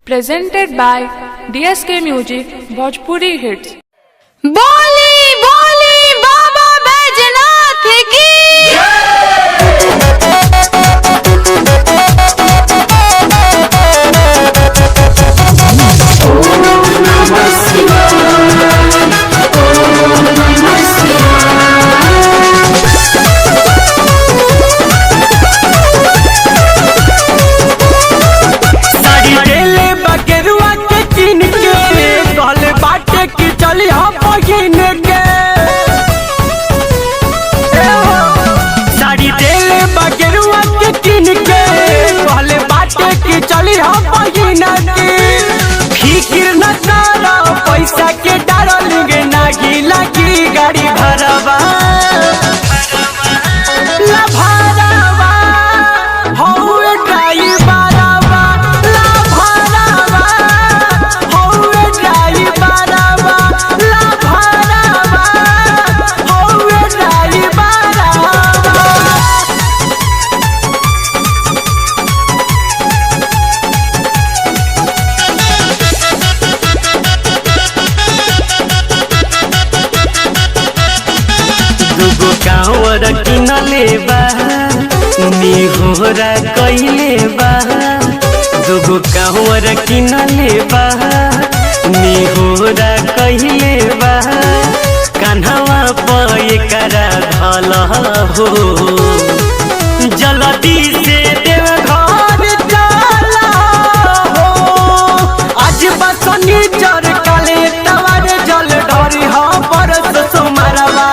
presented by DSK Music Bhojpuri Hits। बोली बोली बाबा बैजनाथ की फिक्र न करो पैसा के डालेंगे नागी लगी गाड़ी भरवा ला भरवा हौवे ड्राइवरवा ला भरवा हौवे ड्राइवरवा ला भरवा हौवे ड्राइवरवा। कांवर किनले बा निहोरा कइले बा दुगो कांवर किनले बा निहोरा कइले बा कान्हवा पे करा धल हो जल्दी से देव घर चला हो आज बसनी चर काले तवर जल ढरी हो परस सुमरवा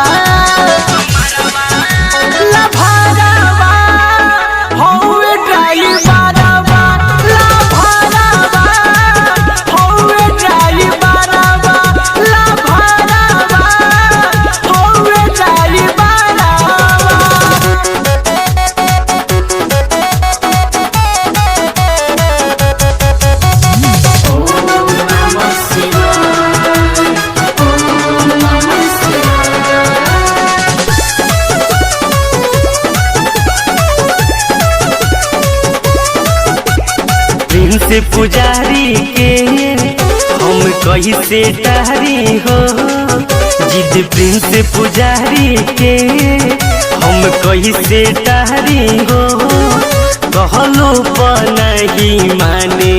से पुजारी के हम कैसे टहरी हो जिद प्रिंस पुजारी के हम कैसे टहरी हो कहलो पर नहीं माने